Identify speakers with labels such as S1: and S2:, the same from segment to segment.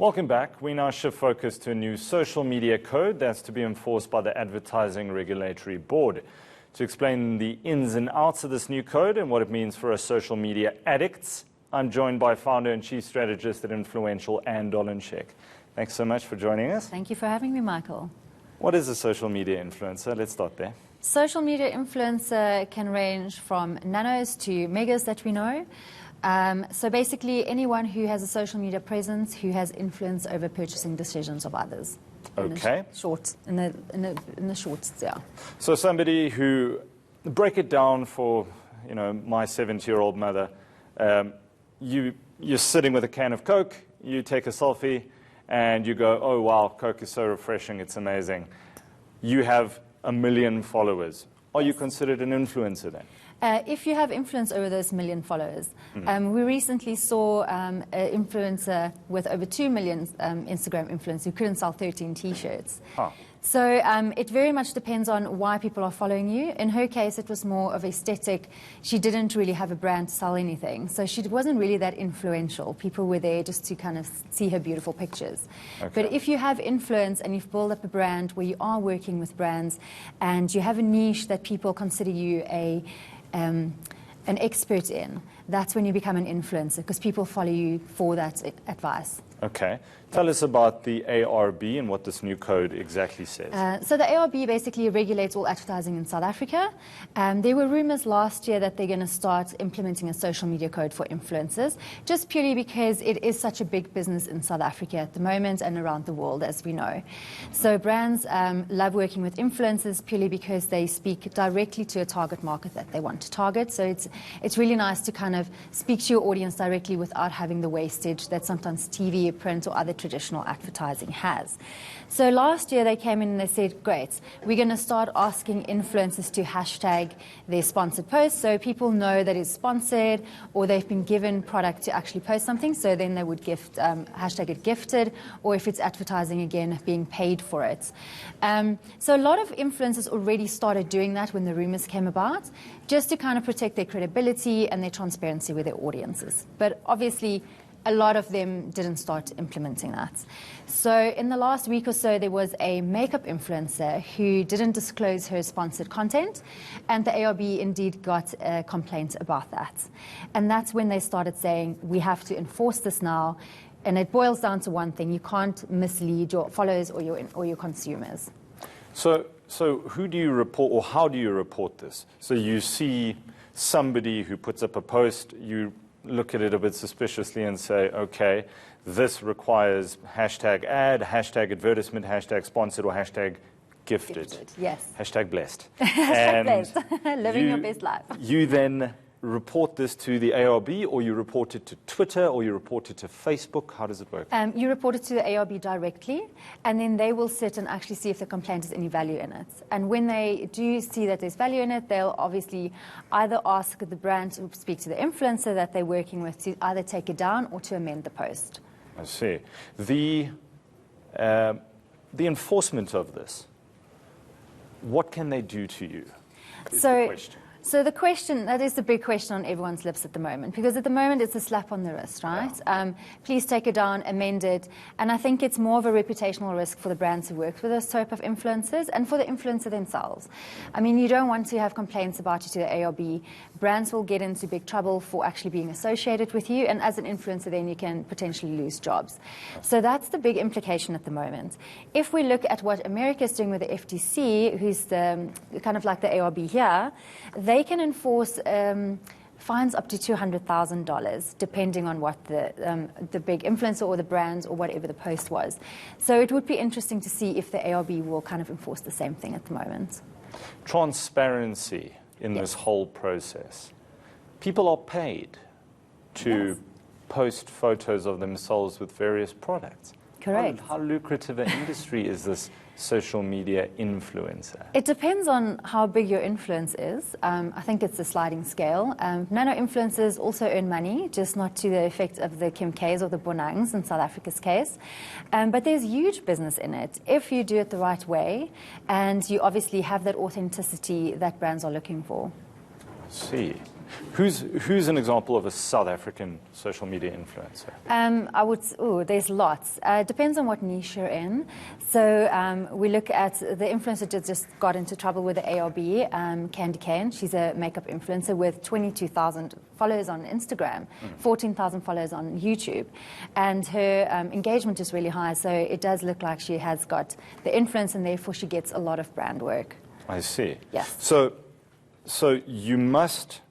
S1: Welcome back. We now shift focus to a new social media code that's to be enforced by the Advertising Regulatory Board. To explain the ins and outs of this new code and what it means for us social media addicts, I'm joined by founder and chief strategist at Influential, Anne Dolenchek. Thanks so much for joining us.
S2: Thank you for having me, Michael.
S1: What is a social media influencer? Let's start there.
S2: Social media influencer can range from nanos to megas that we know. So basically anyone who has a social media presence who has influence over purchasing decisions of others.
S1: Okay.
S2: In the shorts, yeah.
S1: So somebody who, break it down for, my 70-year-old mother. You're sitting with a can of Coke, you take a selfie, and you go, oh wow, Coke is so refreshing, it's amazing. You have 1 million followers. Are you considered an influencer then?
S2: If you have influence over those 1 million followers. We recently saw an influencer with over 2 million Instagram influence who couldn't sell 13 T-shirts.
S1: Huh.
S2: So it very much depends on why people are following you. In her case, it was more of aesthetic. She didn't really have a brand to sell anything. So she wasn't really that influential. People were there just to kind of see her beautiful pictures.
S1: Okay.
S2: But if you have influence and you've built up a brand where you are working with brands and you have a niche that people consider you an expert in, that's when you become an influencer because people follow you for that advice.
S1: Okay. Tell us about the ARB and what this new code exactly says.
S2: So the ARB basically regulates all advertising in South Africa. There were rumors last year that they're going to start implementing a social media code for influencers, just purely because it is such a big business in South Africa at the moment and around the world, as we know. So brands love working with influencers purely because they speak directly to a target market that they want to target. So it's really nice to kind of speak to your audience directly without having the wastage that sometimes TV, print or other traditional advertising has. So last year they came in and they said, great, we're going to start asking influencers to hashtag their sponsored posts so people know that it's sponsored or they've been given product to actually post something, so then they would hashtag it gifted, or if it's advertising, again, being paid for it. So a lot of influencers already started doing that when the rumors came about, just to kind of protect their credibility and their transparency with their audiences. But obviously, a lot of them didn't start implementing that. So in the last week or so, there was a makeup influencer who didn't disclose her sponsored content, and the ARB indeed got a complaint about that. And that's when they started saying, we have to enforce this now, and it boils down to one thing: you can't mislead your followers or your consumers.
S1: So who do you report, or how do you report this? So you see somebody who puts up a post, you look at it a bit suspiciously and say, okay, this requires hashtag ad, hashtag advertisement, hashtag sponsored, or hashtag gifted.
S2: Yes.
S1: Hashtag blessed.
S2: Hashtag blessed. Living your best life.
S1: You then report this to the ARB, or you report it to Twitter, or you report it to Facebook? How does it work?
S2: You report it to the ARB directly, and then they will sit and actually see if the complaint has any value in it. And when they do see that there's value in it, they'll obviously either ask the brand to speak to the influencer that they're working with to either take it down or to amend the post.
S1: I see. The enforcement of this, what can they do to you? Is the question.
S2: So the question, that is the big question on everyone's lips at the moment, because at the moment it's a slap on the wrist, right?
S1: Yeah.
S2: Please take it down, amend it. And I think it's more of a reputational risk for the brands who work with those type of influencers and for the influencer themselves. I mean, you don't want to have complaints about you to the ARB. Brands will get into big trouble for actually being associated with you, and as an influencer then you can potentially lose jobs. So that's the big implication at the moment. If we look at what America is doing with the FTC, who's the kind of like the ARB here, they can enforce fines up to $200,000, depending on what the big influencer or the brand or whatever the post was. So it would be interesting to see if the ARB will kind of enforce the same thing at the moment.
S1: Transparency in this whole process. People are paid to post photos of themselves with various products.
S2: Correct.
S1: How lucrative an industry is this social media influencer?
S2: It depends on how big your influence is. I think it's a sliding scale. Nano influencers also earn money, just not to the effect of the Kim K's or the Bonangs in South Africa's case. But there's huge business in it if you do it the right way and you obviously have that authenticity that brands are looking for.
S1: I see. Who's an example of a South African social media influencer?
S2: There's lots. It depends on what niche you're in. So we look at the influencer that just got into trouble with the ARB, Candy Cane. She's a makeup influencer with 22,000 followers on Instagram, 14,000 followers on YouTube. And her engagement is really high, so it does look like she has got the influence, and therefore she gets a lot of brand work.
S1: I see.
S2: Yes.
S1: So you must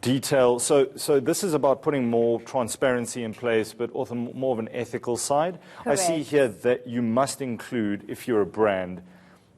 S1: detail. So this is about putting more transparency in place, but also more of an ethical side.
S2: Correct.
S1: I see here that you must include, if you're a brand,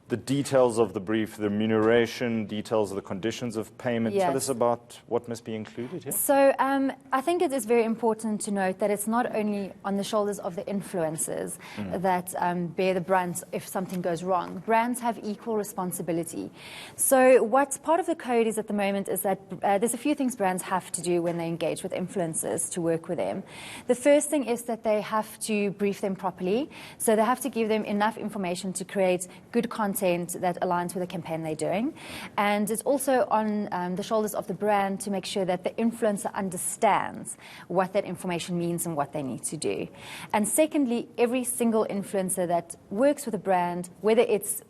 S1: the details of the brief, the remuneration, details of the conditions of payment.
S2: Yes.
S1: Tell us about what must be included here.
S2: So I think it is very important to note that it's not only on the shoulders of the influencers that bear the brunt if something goes wrong. Brands have equal responsibility. So what's part of the code is at the moment is that there's a few things brands have to do when they engage with influencers to work with them. The first thing is that they have to brief them properly. So they have to give them enough information to create good content that aligns with the campaign they're doing. And it's also on the shoulders of the brand to make sure that the influencer understands what that information means and what they need to do. And secondly, every single influencer that works with a brand, whether it's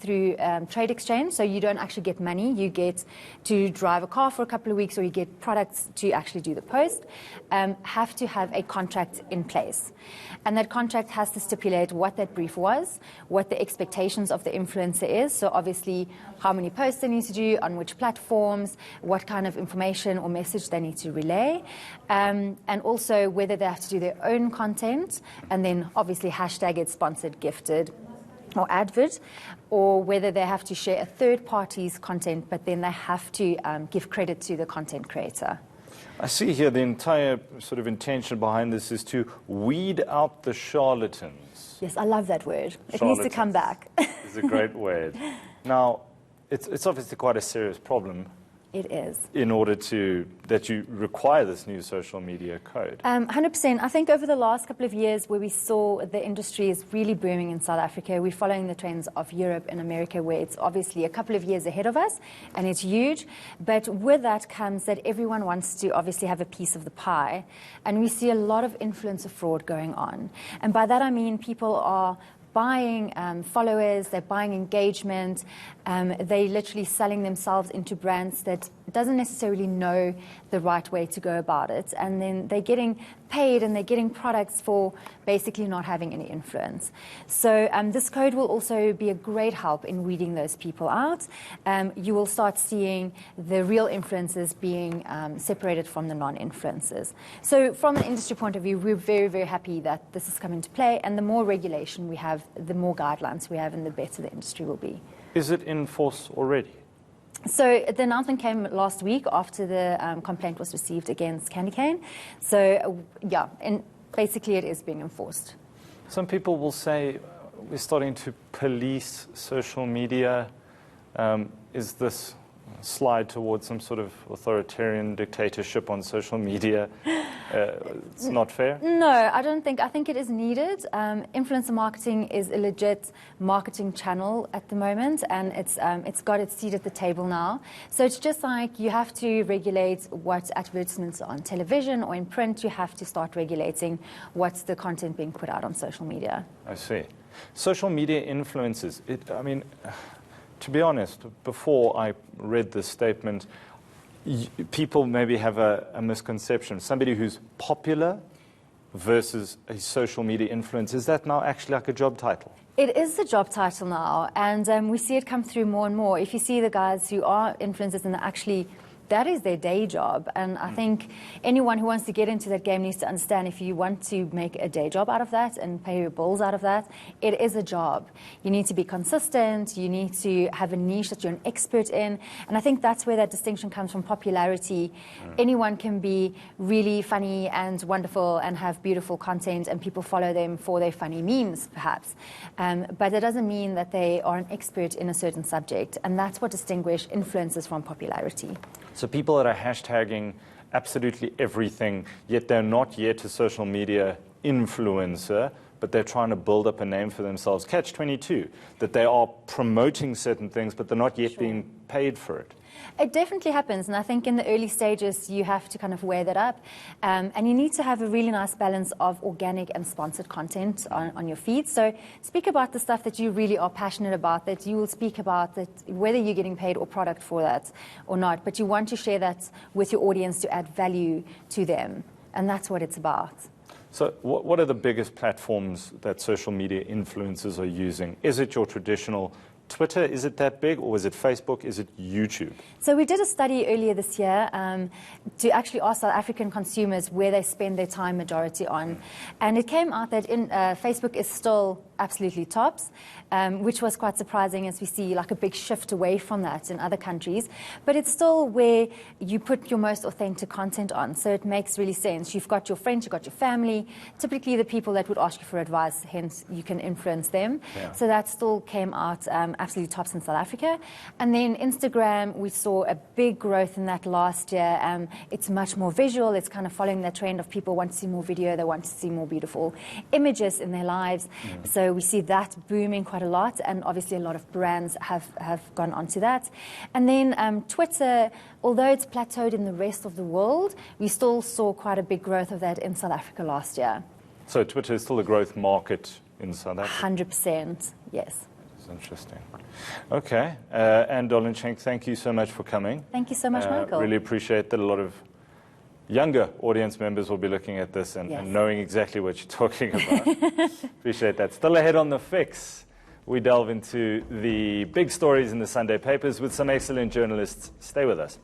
S2: through trade exchange, so you don't actually get money, you get to drive a car for a couple of weeks, or you get products to actually do the post, have to have a contract in place. And that contract has to stipulate what that brief was, what the expectations of the influencer is. So obviously how many posts they need to do, on which platforms, what kind of information or message they need to relay, and also whether they have to do their own content, and then obviously hashtag it sponsored, gifted, or advert, or whether they have to share a third party's content, but then they have to give credit to the content creator.
S1: I see here the entire sort of intention behind this is to weed out the charlatans.
S2: Yes, I love that word. It needs to come back.
S1: It's a great word. Now, it's obviously quite a serious problem.
S2: It is.
S1: In order that you require this new social media code.
S2: 100%. I think over the last couple of years where we saw the industry is really booming in South Africa, we're following the trends of Europe and America, where it's obviously a couple of years ahead of us, and it's huge. But with that comes that everyone wants to obviously have a piece of the pie, and we see a lot of influencer fraud going on. And by that I mean people are buying followers, they're buying engagement, they're literally selling themselves into brands that doesn't necessarily know the right way to go about it. And then they're getting paid and they're getting products for basically not having any influence. So this code will also be a great help in weeding those people out. You will start seeing the real influencers being separated from the non-influencers. So from an industry point of view, we're very, very happy that this has come into play, and the more regulation we have, the more guidelines we have, and the better the industry will be.
S1: Is it in force already?
S2: So the announcement came last week after the complaint was received against Candy Cane. So yeah, and basically it is being enforced.
S1: Some people will say we're starting to police social media. Is this slide towards some sort of authoritarian dictatorship on social media? It's not fair?
S2: No, I don't think. I think it is needed. Influencer marketing is a legit marketing channel at the moment, and it's got its seat at the table now. So it's just like you have to regulate what advertisements are on television or in print. You have to start regulating what's the content being put out on social media.
S1: I see. Social media influencers. To be honest, before I read this statement, people maybe have a misconception. Somebody who's popular versus a social media influencer, is that now actually like a job title?
S2: It is the job title now, and we see it come through more and more. If you see the guys who are influencers and actually that is their day job. And I think anyone who wants to get into that game needs to understand if you want to make a day job out of that and pay your bills out of that, it is a job. You need to be consistent. You need to have a niche that you're an expert in. And I think that's where that distinction comes from popularity. Anyone can be really funny and wonderful and have beautiful content, and people follow them for their funny memes, perhaps. But it doesn't mean that they are an expert in a certain subject. And that's what distinguishes influencers from popularity.
S1: So people that are hashtagging absolutely everything, yet they're not yet a social media influencer, but they're trying to build up a name for themselves. Catch-22, that they are promoting certain things, but they're not yet being paid for it.
S2: It definitely happens, and I think in the early stages you have to kind of weigh that up, and you need to have a really nice balance of organic and sponsored content on your feed. So speak about the stuff that you really are passionate about, that you will speak about, that whether you're getting paid or product for that or not, but you want to share that with your audience to add value to them, and that's what it's about.
S1: So what are the biggest platforms that social media influencers are using? Is it your traditional Twitter, is it that big, or is it Facebook, is it YouTube?
S2: So we did a study earlier this year to actually ask South African consumers where they spend their time majority on. And it came out that Facebook is still absolutely tops, which was quite surprising as we see like a big shift away from that in other countries. But it's still where you put your most authentic content on. So it makes really sense. You've got your friends, you've got your family, typically the people that would ask you for advice, hence you can influence them. Yeah. So that still came out absolutely tops in South Africa. And then Instagram, we saw a big growth in that last year. It's much more visual. It's kind of following the trend of people want to see more video. They want to see more beautiful images in their lives. So we see that booming quite a lot. And obviously a lot of brands have gone onto that. And then Twitter, although it's plateaued in the rest of the world, we still saw quite a big growth of that in South Africa last year.
S1: So Twitter is still a growth market in South Africa?
S2: 100%, yes.
S1: That's interesting. Okay. Anne Dolenschenk, thank you so much for coming.
S2: Thank you so much, Michael.
S1: Really appreciate that a lot of younger audience members will be looking at this and knowing exactly what you're talking about. Appreciate that. Still ahead on The Fix, we delve into the big stories in the Sunday papers with some excellent journalists. Stay with us.